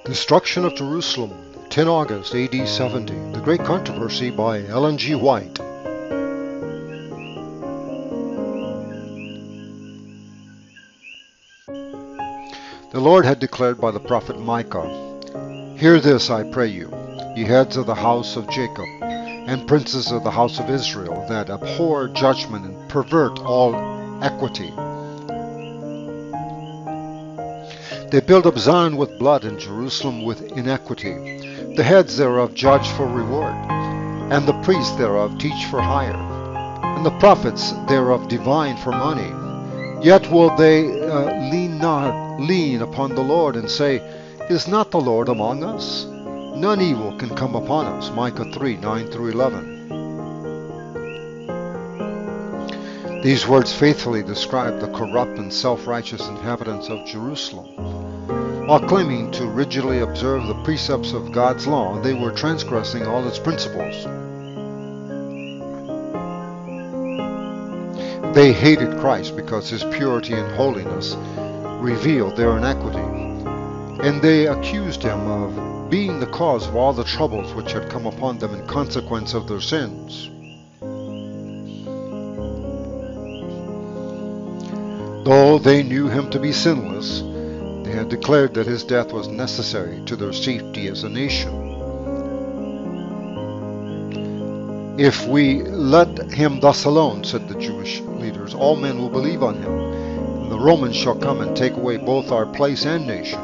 Destruction of Jerusalem, 10 August AD 70, The Great Controversy by Ellen G. White. The Lord had declared by the prophet Micah, "Hear this, I pray you, ye heads of the house of Jacob, and princes of the house of Israel, that abhor judgment and pervert all equity. They build up Zion with blood, and Jerusalem with iniquity. The heads thereof judge for reward, and the priests thereof teach for hire, and the prophets thereof divine for money. Yet will they lean upon the Lord, and say, Is not the Lord among us? None evil can come upon us." Micah 3, 9-11. These words faithfully describe the corrupt and self-righteous inhabitants of Jerusalem. While claiming to rigidly observe the precepts of God's law, they were transgressing all its principles. They hated Christ because his purity and holiness revealed their iniquity, and they accused him of being the cause of all the troubles which had come upon them in consequence of their sins. Though they knew him to be sinless, they had declared that his death was necessary to their safety as a nation. "If we let him thus alone," said the Jewish leaders, "all men will believe on him, and the Romans shall come and take away both our place and nation."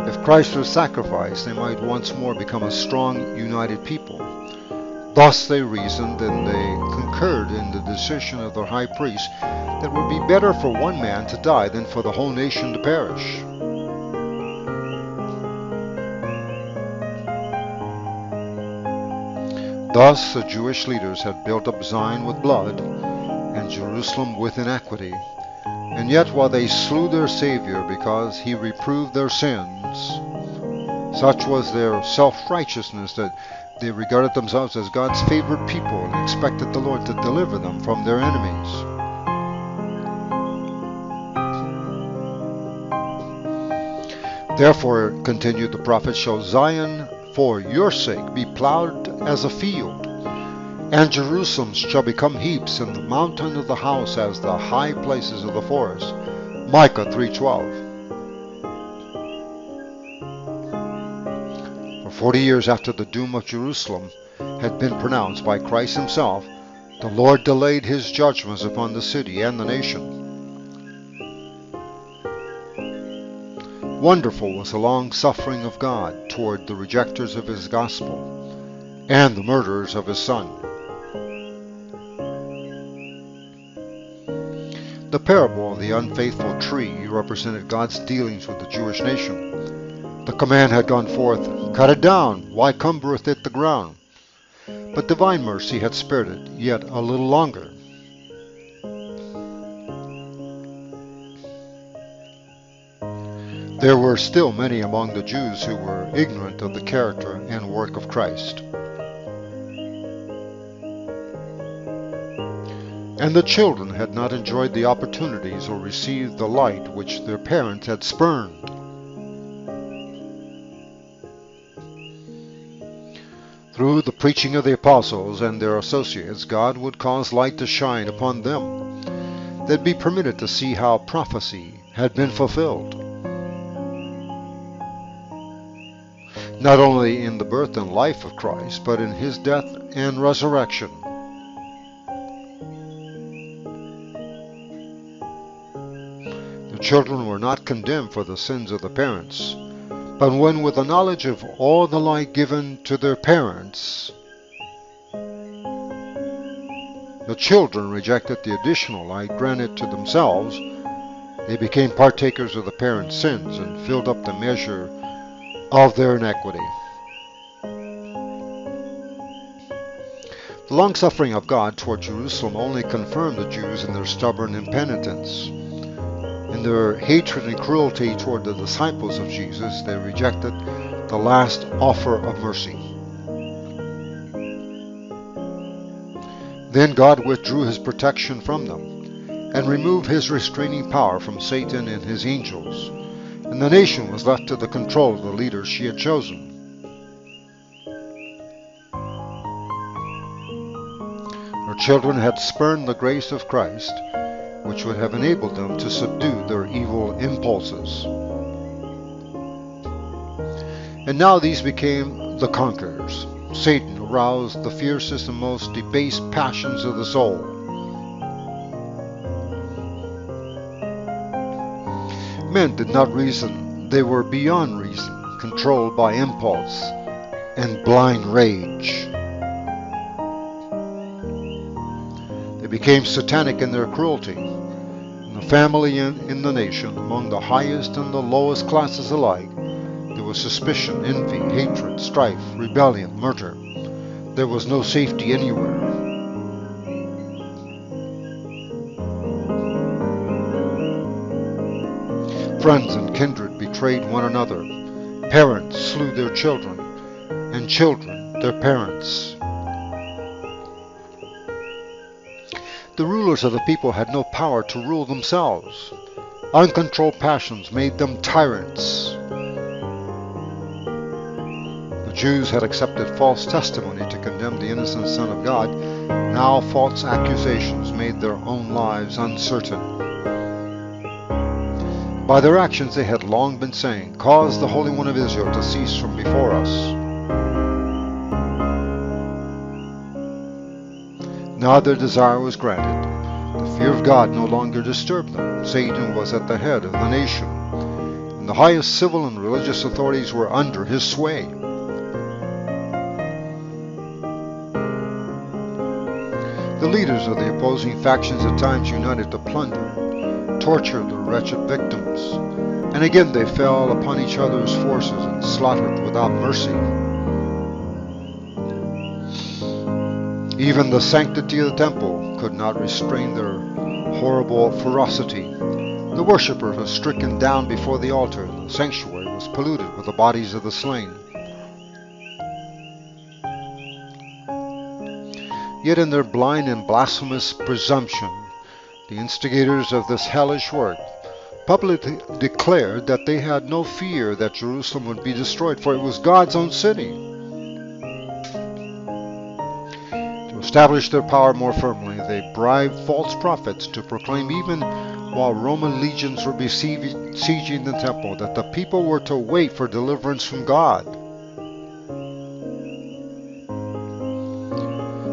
If Christ was sacrificed, they might once more become a strong, united people. Thus they reasoned, and they concurred in the decision of their high priest that it would be better for one man to die than for the whole nation to perish. Thus the Jewish leaders had built up Zion with blood, and Jerusalem with iniquity. And yet while they slew their Savior because he reproved their sins, such was their self-righteousness that they regarded themselves as God's favored people and expected the Lord to deliver them from their enemies. "Therefore," continued the prophet, "shall Zion for your sake be plowed as a field, and Jerusalem shall become heaps, and the mountain of the house as the high places of the forest." Micah 3:12. For 40 years after the doom of Jerusalem had been pronounced by Christ himself, the Lord delayed his judgments upon the city and the nation. Wonderful was the long suffering of God toward the rejectors of his gospel and the murderers of his Son. The parable of the unfaithful tree represented God's dealings with the Jewish nation. The command had gone forth, "Cut it down, why cumbereth it the ground?" But divine mercy had spared it yet a little longer. There were still many among the Jews who were ignorant of the character and work of Christ. And the children had not enjoyed the opportunities or received the light which their parents had spurned. Through the preaching of the apostles and their associates, God would cause light to shine upon them. They'd be permitted to see how prophecy had been fulfilled, not only in the birth and life of Christ, but in his death and resurrection. The children were not condemned for the sins of the parents, but when with the knowledge of all the light given to their parents, the children rejected the additional light granted to themselves, they became partakers of the parents' sins and filled up the measure of their iniquity. The long-suffering of God toward Jerusalem only confirmed the Jews in their stubborn impenitence. In their hatred and cruelty toward the disciples of Jesus, they rejected the last offer of mercy. Then God withdrew his protection from them, and remove his restraining power from Satan and his angels, and the nation was left to the control of the leaders she had chosen. Her children had spurned the grace of Christ, which would have enabled them to subdue their evil impulses. And now these became the conquerors. Satan aroused the fiercest and most debased passions of the soul. Men did not reason, they were beyond reason, controlled by impulse and blind rage. They became satanic in their cruelty. In the family and in the nation, among the highest and the lowest classes alike, there was suspicion, envy, hatred, strife, rebellion, murder. There was no safety anywhere. Friends and kindred betrayed one another. Parents slew their children, and children their parents. The rulers of the people had no power to rule themselves. Uncontrolled passions made them tyrants. The Jews had accepted false testimony to condemn the innocent Son of God. Now false accusations made their own lives uncertain. By their actions they had long been saying, "Cause the Holy One of Israel to cease from before us." Now their desire was granted. The fear of God no longer disturbed them. Satan was at the head of the nation, and the highest civil and religious authorities were under his sway. The leaders of the opposing factions at times united to plunder, torture their wretched victims, and again they fell upon each other's forces and slaughtered without mercy. Even the sanctity of the temple could not restrain their horrible ferocity. The worshippers were stricken down before the altar, and the sanctuary was polluted with the bodies of the slain. Yet in their blind and blasphemous presumption, the instigators of this hellish work publicly declared that they had no fear that Jerusalem would be destroyed, for it was God's own city. To establish their power more firmly, they bribed false prophets to proclaim, even while Roman legions were besieging the temple, that the people were to wait for deliverance from God.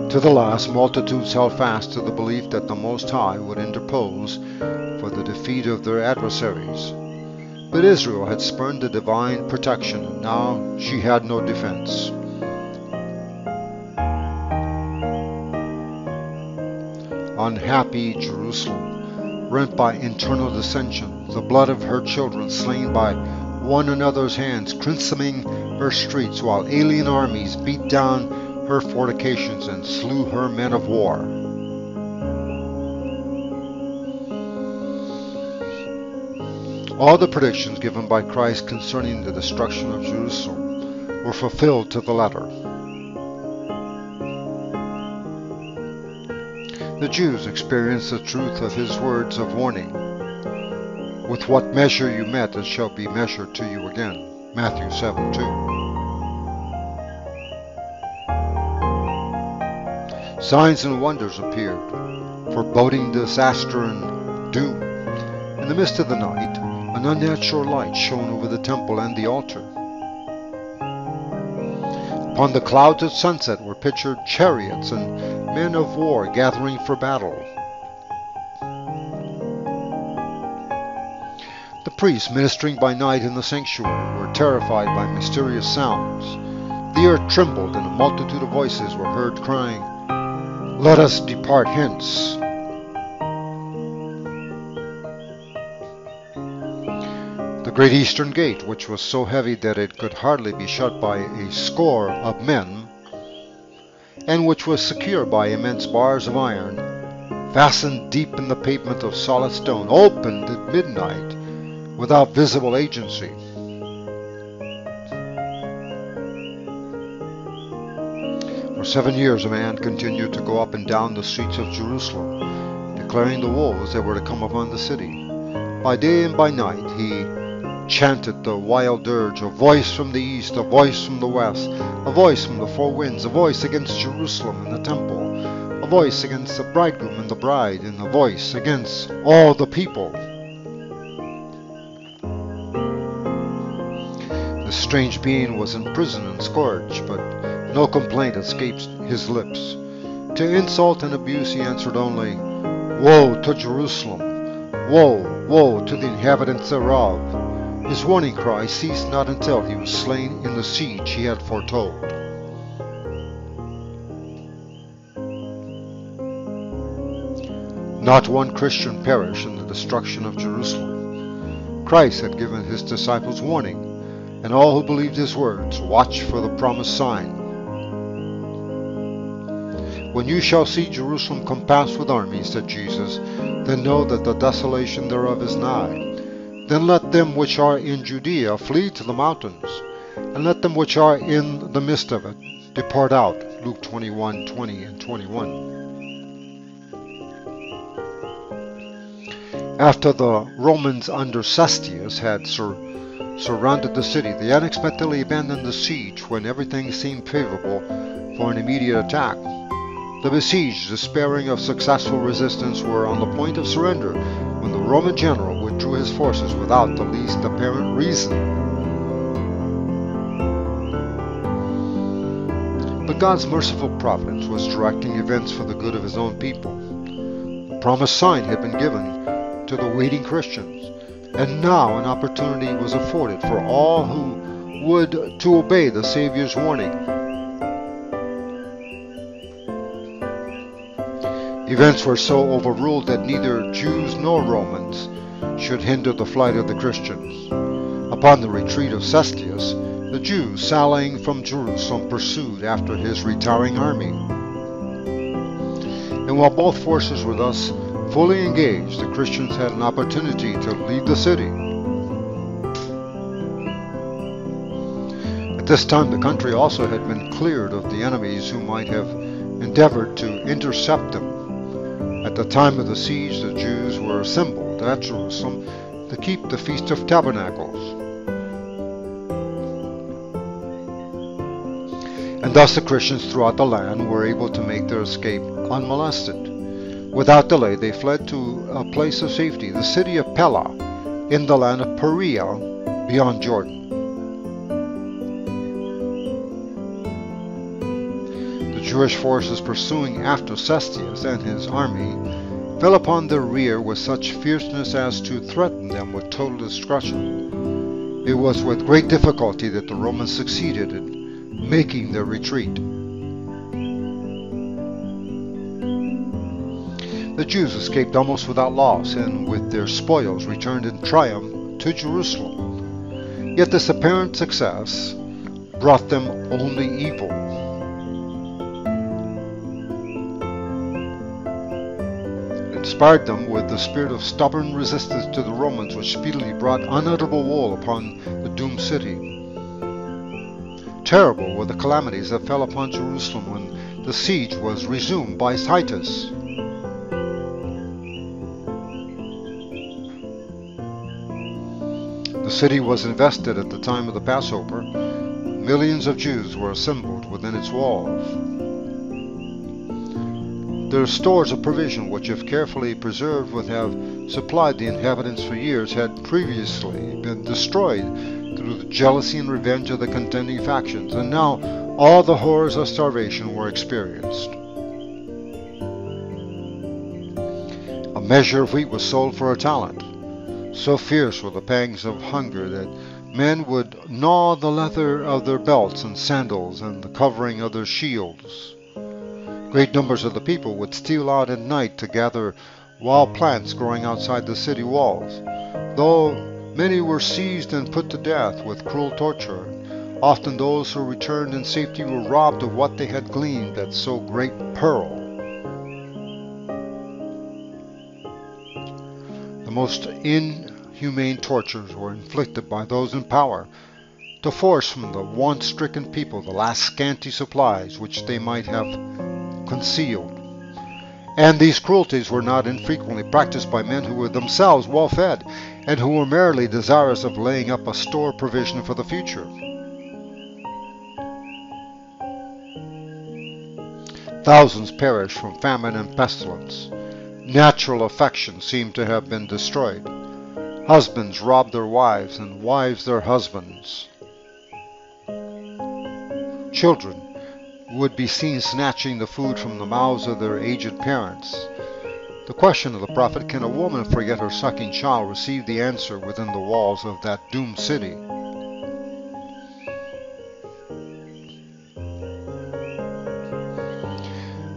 To the last, multitudes held fast to the belief that the Most High would interpose for the defeat of their adversaries. But Israel had spurned the divine protection, and now she had no defense. Unhappy Jerusalem, rent by internal dissension, the blood of her children slain by one another's hands, crimsoning her streets, while alien armies beat down her fortifications and slew her men of war. All the predictions given by Christ concerning the destruction of Jerusalem were fulfilled to the letter. The Jews experienced the truth of his words of warning. With what measure you met, it shall be measured to you again. Matthew 7:2. Signs and wonders appeared, foreboding disaster and doom. In the midst of the night, an unnatural light shone over the temple and the altar. Upon the clouds at sunset were pictured chariots and men of war gathering for battle. The priests ministering by night in the sanctuary were terrified by mysterious sounds. The earth trembled, and a multitude of voices were heard crying, "Let us depart hence." The great eastern gate, which was so heavy that it could hardly be shut by a score of men, and which was secured by immense bars of iron, fastened deep in the pavement of solid stone, opened at midnight without visible agency. For 7 years a man continued to go up and down the streets of Jerusalem, declaring the woes that were to come upon the city. By day and by night he chanted the wild dirge, a voice from the east, a voice from the west, a voice from the four winds, a voice against Jerusalem and the temple, a voice against the bridegroom and the bride, and a voice against all the people. The strange being was in prison and scourged, but no complaint escaped his lips. To insult and abuse he answered only, "Woe to Jerusalem! Woe, woe to the inhabitants thereof!" His warning cry ceased not until he was slain in the siege he had foretold. Not one Christian perished in the destruction of Jerusalem. Christ had given his disciples warning, and all who believed his words watched for the promised sign. "When you shall see Jerusalem compassed with armies," said Jesus, "then know that the desolation thereof is nigh. Then let them which are in Judea flee to the mountains, and let them which are in the midst of it depart out." Luke 21:20 and 21. After the Romans under Cestius had surrounded the city, they unexpectedly abandoned the siege when everything seemed favorable for an immediate attack. The besieged, despairing of successful resistance, were on the point of surrender when the Roman general withdrew his forces without the least apparent reason. But God's merciful providence was directing events for the good of his own people. The promised sign had been given to the waiting Christians, and now an opportunity was afforded for all who would to obey the Savior's warning. Events were so overruled that neither Jews nor Romans should hinder the flight of the Christians. Upon the retreat of Cestius, the Jews sallying from Jerusalem pursued after his retiring army. And while both forces were thus fully engaged, the Christians had an opportunity to leave the city. At this time, the country also had been cleared of the enemies who might have endeavored to intercept them. At the time of the siege, the Jews were assembled at Jerusalem to keep the Feast of Tabernacles. And thus the Christians throughout the land were able to make their escape unmolested. Without delay, they fled to a place of safety, the city of Pella, in the land of Perea, beyond Jordan. The Jewish forces pursuing after Cestius and his army fell upon their rear with such fierceness as to threaten them with total destruction. It was with great difficulty that the Romans succeeded in making their retreat. The Jews escaped almost without loss, and with their spoils returned in triumph to Jerusalem. Yet this apparent success brought them only evil. It inspired them with the spirit of stubborn resistance to the Romans, which speedily brought unutterable woe upon the doomed city. Terrible were the calamities that fell upon Jerusalem when the siege was resumed by Titus. The city was invested at the time of the Passover. Millions of Jews were assembled within its walls. Their stores of provision, which if carefully preserved would have supplied the inhabitants for years, had previously been destroyed through the jealousy and revenge of the contending factions, and now all the horrors of starvation were experienced. A measure of wheat was sold for a talent. So fierce were the pangs of hunger that men would gnaw the leather of their belts and sandals and the covering of their shields. Great numbers of the people would steal out at night to gather wild plants growing outside the city walls, though many were seized and put to death with cruel torture. Often those who returned in safety were robbed of what they had gleaned at so great peril. The most inhumane tortures were inflicted by those in power to force from the want-stricken people the last scanty supplies which they might have concealed. And these cruelties were not infrequently practiced by men who were themselves well-fed and who were merely desirous of laying up a store provision for the future. Thousands perished from famine and pestilence. Natural affection seemed to have been destroyed. Husbands robbed their wives and wives their husbands. Children would be seen snatching the food from the mouths of their aged parents. The question of the prophet, can a woman forget her sucking child, received the answer within the walls of that doomed city.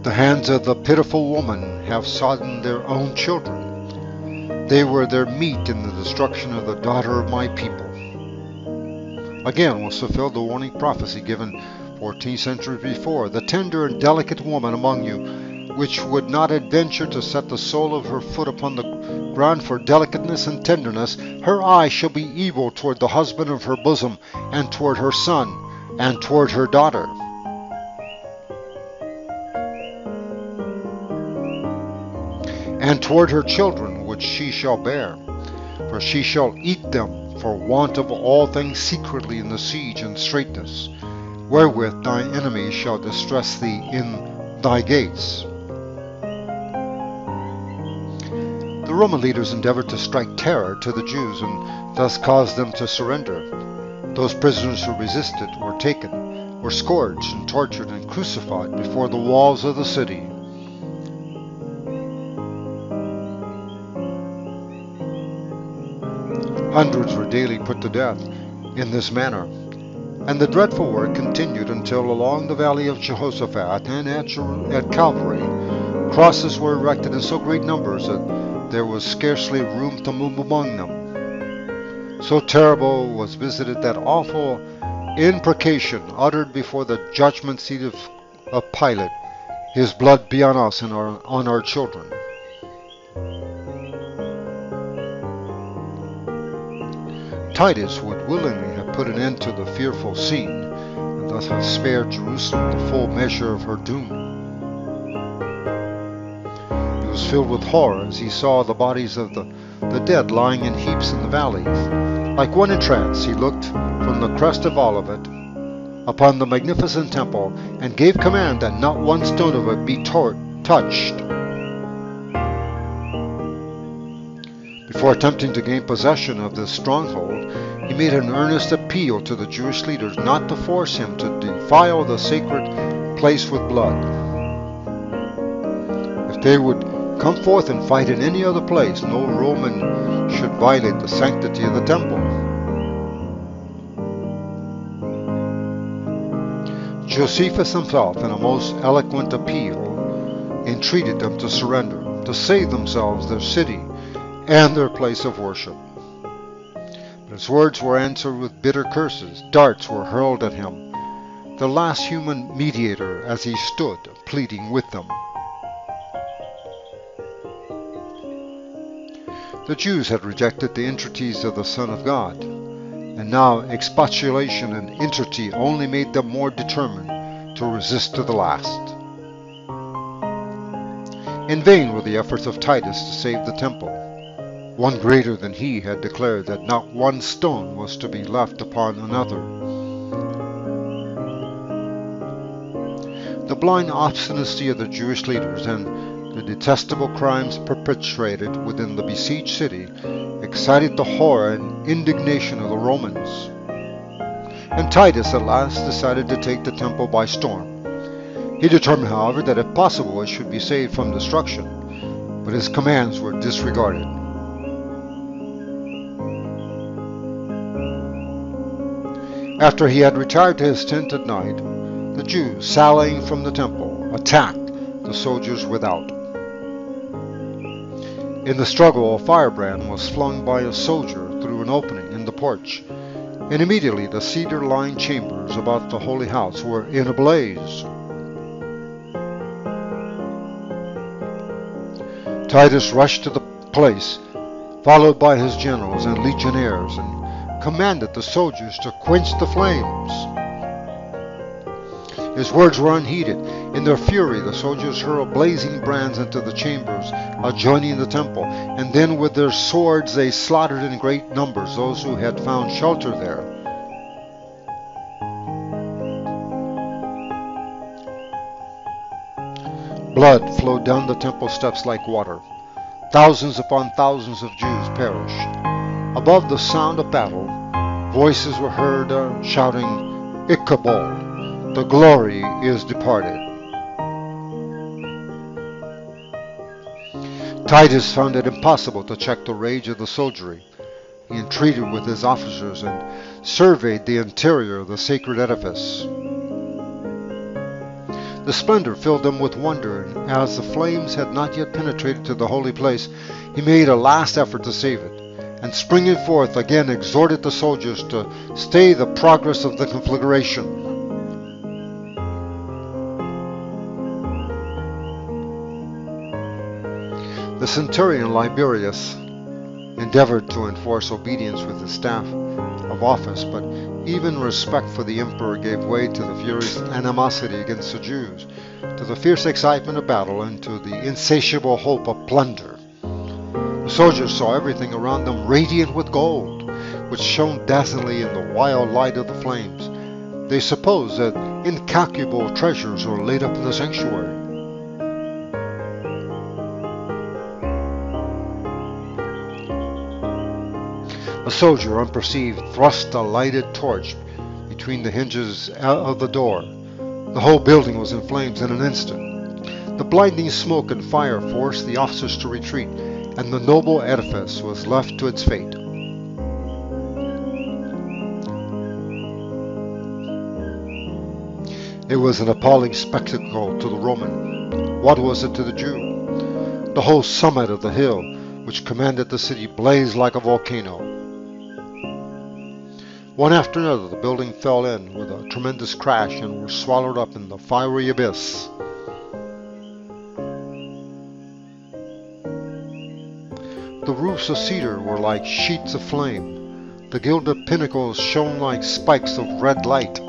The hands of the pitiful woman have sodden their own children. They were their meat in the destruction of the daughter of my people. Again was fulfilled the warning prophecy given 14 centuries before. The tender and delicate woman among you, which would not adventure to set the sole of her foot upon the ground for delicateness and tenderness, her eye shall be evil toward the husband of her bosom, and toward her son, and toward her daughter. And toward her children which she shall bear, for she shall eat them for want of all things secretly in the siege and straitness, wherewith thy enemies shall distress thee in thy gates. The Roman leaders endeavored to strike terror to the Jews and thus cause them to surrender. Those prisoners who resisted were taken, were scourged and tortured and crucified before the walls of the city. Hundreds were daily put to death in this manner, and the dreadful work continued until along the valley of Jehoshaphat and at Calvary, crosses were erected in so great numbers that there was scarcely room to move among them. So terrible was visited that awful imprecation uttered before the judgment seat of Pilate, "His blood be on us and on our children." Titus would willingly have put an end to the fearful scene, and thus have spared Jerusalem the full measure of her doom. He was filled with horror as he saw the bodies of the dead lying in heaps in the valley. Like one in trance, he looked from the crest of Olivet upon the magnificent temple, and gave command that not one stone of it be touched. Before attempting to gain possession of this stronghold, he made an earnest appeal to the Jewish leaders not to force him to defile the sacred place with blood. If they would come forth and fight in any other place, no Roman should violate the sanctity of the temple. Josephus himself, in a most eloquent appeal, entreated them to surrender, to save themselves, their city, and their place of worship. But his words were answered with bitter curses. Darts were hurled at him, the last human mediator, as he stood pleading with them. The Jews had rejected the entreaties of the Son of God, and now expostulation and entreaty only made them more determined to resist to the last. In vain were the efforts of Titus to save the temple. One greater than he had declared that not one stone was to be left upon another. The blind obstinacy of the Jewish leaders and the detestable crimes perpetrated within the besieged city excited the horror and indignation of the Romans. And Titus at last decided to take the temple by storm. He determined, however, that if possible it should be saved from destruction, but his commands were disregarded. After he had retired to his tent at night, the Jews, sallying from the temple, attacked the soldiers without. In the struggle, a firebrand was flung by a soldier through an opening in the porch, and immediately the cedar-lined chambers about the holy house were in a blaze. Titus rushed to the place, followed by his generals and legionnaires, and commanded the soldiers to quench the flames. His words were unheeded. In their fury, the soldiers hurled blazing brands into the chambers adjoining the temple, and then with their swords they slaughtered in great numbers those who had found shelter there. Blood flowed down the temple steps like water. Thousands upon thousands of Jews perished. Above the sound of battle, voices were heard shouting, "Ichabod, the glory is departed." Titus found it impossible to check the rage of the soldiery. He entreated with his officers and surveyed the interior of the sacred edifice. The splendor filled him with wonder, and as the flames had not yet penetrated to the holy place, he made a last effort to save it, and springing forth again exhorted the soldiers to stay the progress of the conflagration. The centurion Liberius endeavored to enforce obedience with his staff of office, but even respect for the emperor gave way to the furious animosity against the Jews, to the fierce excitement of battle, and to the insatiable hope of plunder. The soldiers saw everything around them radiant with gold, which shone dazzlingly in the wild light of the flames. They supposed that incalculable treasures were laid up in the sanctuary. A soldier, unperceived, thrust a lighted torch between the hinges of the door. The whole building was in flames in an instant. The blinding smoke and fire forced the officers to retreat, and the noble edifice was left to its fate. It was an appalling spectacle to the Roman. What was it to the Jew? The whole summit of the hill, which commanded the city, blazed like a volcano. One after another, the building fell in with a tremendous crash and were swallowed up in the fiery abyss. The roofs of cedar were like sheets of flame. The gilded pinnacles shone like spikes of red light.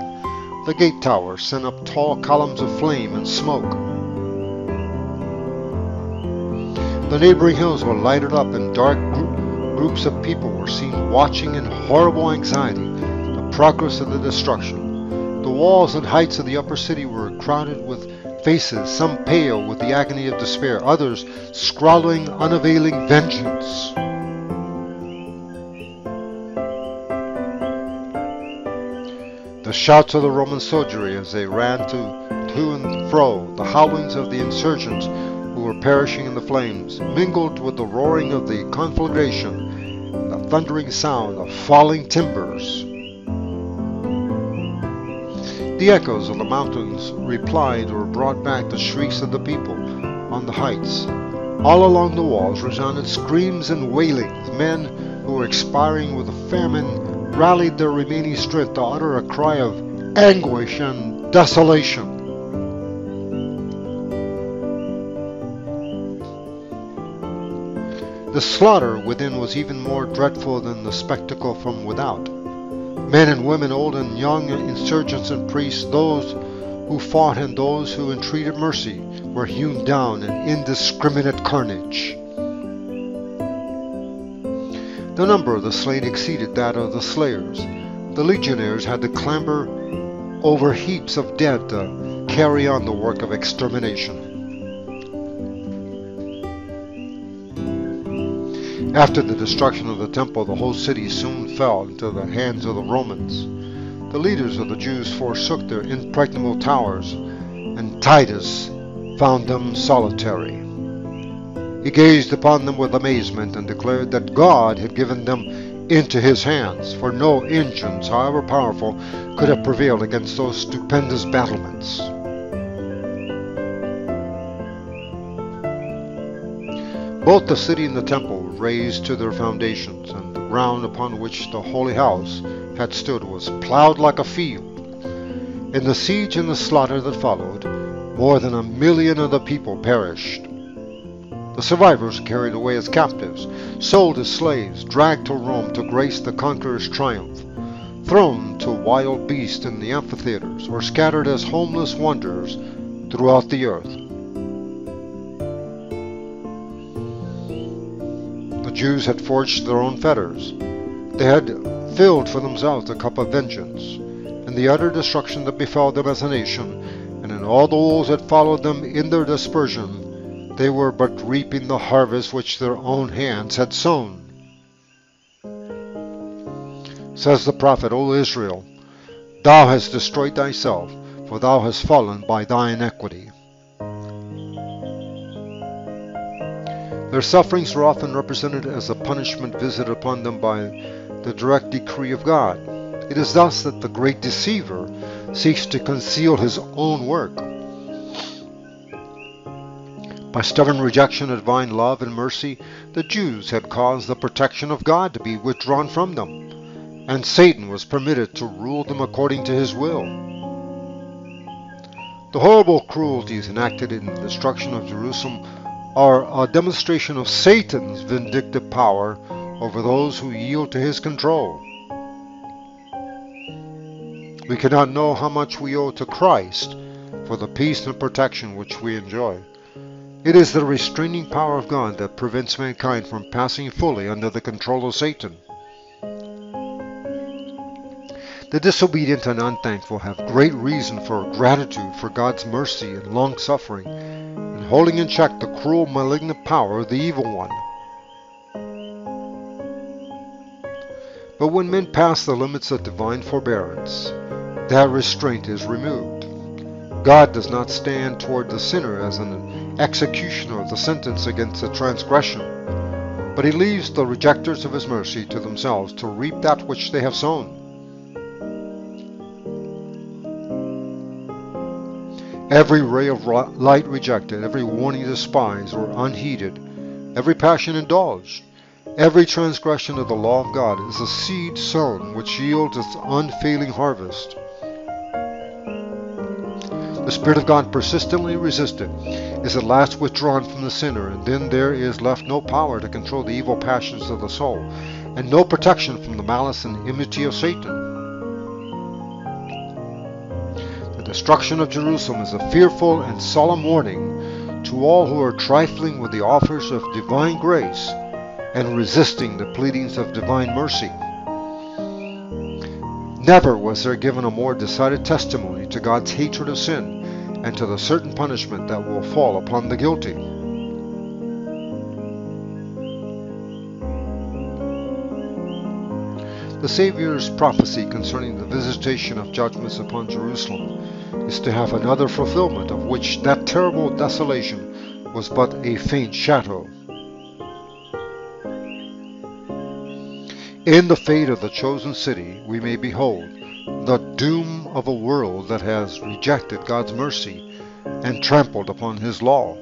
The gate towers sent up tall columns of flame and smoke. The neighboring hills were lighted up, and dark groups of people were seen watching in horrible anxiety the progress of the destruction. The walls and heights of the upper city were crowded with faces, some pale with the agony of despair, others scrawling unavailing vengeance. The shouts of the Roman soldiery as they ran to and fro, the howlings of the insurgents who were perishing in the flames, mingled with the roaring of the conflagration and the thundering sound of falling timbers. The echoes of the mountains replied or brought back the shrieks of the people on the heights. All along the walls resounded screams and wailings. Men who were expiring with famine rallied their remaining strength to utter a cry of anguish and desolation. The slaughter within was even more dreadful than the spectacle from without. Men and women, old and young, insurgents and priests, those who fought and those who entreated mercy, were hewn down in indiscriminate carnage. The number of the slain exceeded that of the slayers. The legionnaires had to clamber over heaps of dead to carry on the work of extermination. After the destruction of the temple, the whole city soon fell into the hands of the Romans. The leaders of the Jews forsook their impregnable towers, and Titus found them solitary. He gazed upon them with amazement and declared that God had given them into his hands, for no engines, however powerful, could have prevailed against those stupendous battlements. Both the city and the temple were razed to their foundations, and the ground upon which the holy house had stood was plowed like a field. In the siege and the slaughter that followed, more than 1 million of the people perished. The survivors were carried away as captives, sold as slaves, dragged to Rome to grace the conqueror's triumph, thrown to wild beasts in the amphitheaters, or scattered as homeless wanderers throughout the earth. The Jews had forged their own fetters. They had filled for themselves the cup of vengeance, and the utter destruction that befell them as a nation, and in all the woes that followed them in their dispersion, they were but reaping the harvest which their own hands had sown. Says the prophet, O Israel, thou hast destroyed thyself, for thou hast fallen by thy iniquity. Their sufferings were often represented as a punishment visited upon them by the direct decree of God. It is thus that the great deceiver seeks to conceal his own work. By stubborn rejection of divine love and mercy, the Jews had caused the protection of God to be withdrawn from them, and Satan was permitted to rule them according to his will. The horrible cruelties enacted in the destruction of Jerusalem are a demonstration of Satan's vindictive power over those who yield to his control. We cannot know how much we owe to Christ for the peace and protection which we enjoy. It is the restraining power of God that prevents mankind from passing fully under the control of Satan. The disobedient and unthankful have great reason for gratitude for God's mercy and long-suffering, and holding in check the cruel, malignant power of the evil one. But when men pass the limits of divine forbearance, that restraint is removed. God does not stand toward the sinner as an executioner of the sentence against a transgression, but he leaves the rejectors of his mercy to themselves to reap that which they have sown. Every ray of light rejected, every warning despised or unheeded, every passion indulged, every transgression of the law of God is a seed sown which yields its unfailing harvest. The Spirit of God persistently resisted is at last withdrawn from the sinner, and then there is left no power to control the evil passions of the soul, and no protection from the malice and enmity of Satan. The destruction of Jerusalem is a fearful and solemn warning to all who are trifling with the offers of divine grace and resisting the pleadings of divine mercy. Never was there given a more decided testimony to God's hatred of sin and to the certain punishment that will fall upon the guilty. The Savior's prophecy concerning the visitation of judgments upon Jerusalem is to have another fulfillment, of which that terrible desolation was but a faint shadow. In the fate of the chosen city, we may behold the doom of a world that has rejected God's mercy and trampled upon his law.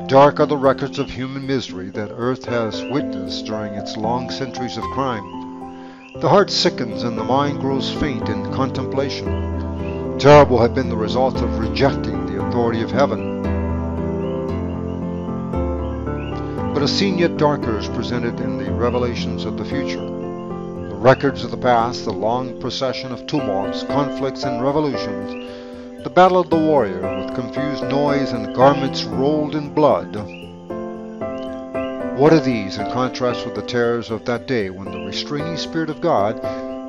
Dark are the records of human misery that earth has witnessed during its long centuries of crime. The heart sickens and the mind grows faint in contemplation. Terrible have been the results of rejecting the authority of heaven. But a scene yet darker is presented in the revelations of the future. The records of the past, the long procession of tumults, conflicts, and revolutions, the battle of the warrior with confused noise and garments rolled in blood. What are these in contrast with the terrors of that day when the restraining Spirit of God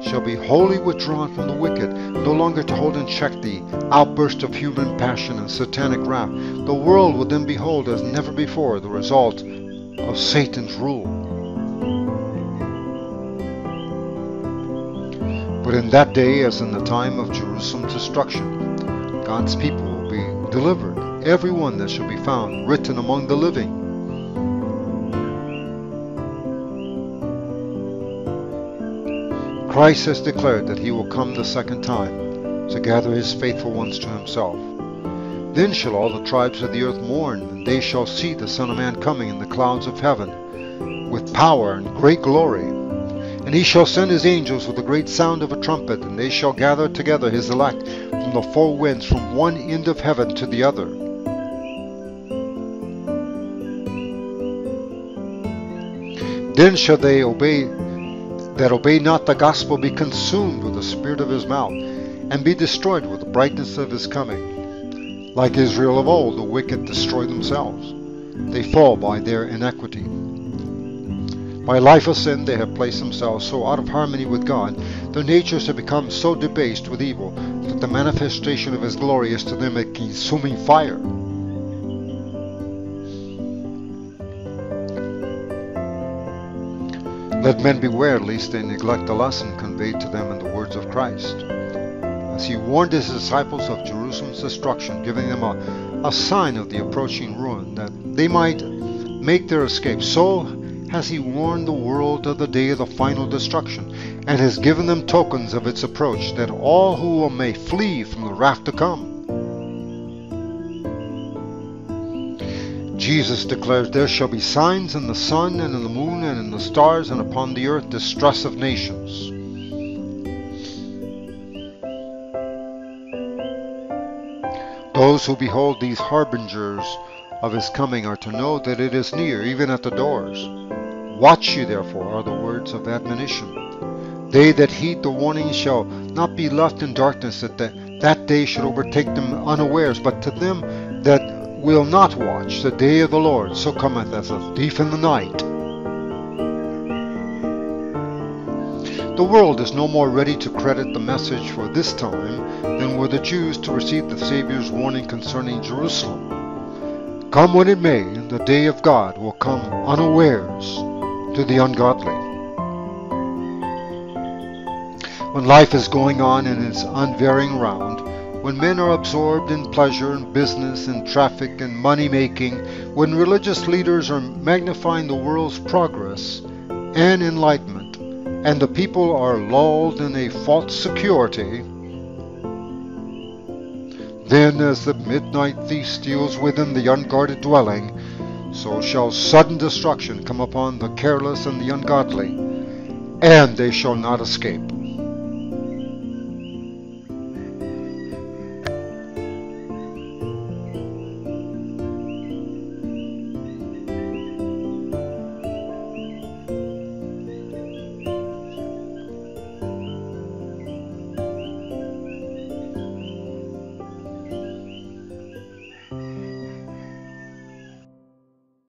shall be wholly withdrawn from the wicked, no longer to hold in check the outburst of human passion and satanic wrath? The world will then behold as never before the result of Satan's rule. But in that day, as in the time of Jerusalem's destruction, God's people will be delivered, every one that shall be found written among the living. Christ has declared that he will come the second time to gather his faithful ones to himself. Then shall all the tribes of the earth mourn, and they shall see the Son of Man coming in the clouds of heaven, with power and great glory. And he shall send his angels with a great sound of a trumpet, and they shall gather together his elect from the four winds, from one end of heaven to the other. Then shall they that obey not the gospel be consumed with the spirit of his mouth, and be destroyed with the brightness of his coming. Like Israel of old, the wicked destroy themselves. They fall by their iniquity. By a life of sin, they have placed themselves so out of harmony with God, their natures have become so debased with evil, that the manifestation of his glory is to them a consuming fire. Let men beware lest they neglect the lesson conveyed to them in the words of Christ. As he warned his disciples of Jerusalem's destruction, giving them a sign of the approaching ruin, that they might make their escape, so has he warned the world of the day of the final destruction, and has given them tokens of its approach, that all who may flee from the wrath to come. Jesus declares, there shall be signs in the sun and in the moon and in the stars, and upon the earth distress of nations. Those who behold these harbingers of his coming are to know that it is near, even at the doors. Watch ye therefore, are the words of admonition. They that heed the warning shall not be left in darkness, that day should overtake them unawares. But to them that will not watch, the day of the Lord so cometh as a thief in the night. The world is no more ready to credit the message for this time than were the Jews to receive the Savior's warning concerning Jerusalem. Come when it may, the day of God will come unawares to the ungodly. When life is going on in its unvarying round, when men are absorbed in pleasure and business and traffic and money-making, when religious leaders are magnifying the world's progress and enlightenment, and the people are lulled in a false security, then as the midnight thief steals within the unguarded dwelling, so shall sudden destruction come upon the careless and the ungodly, and they shall not escape.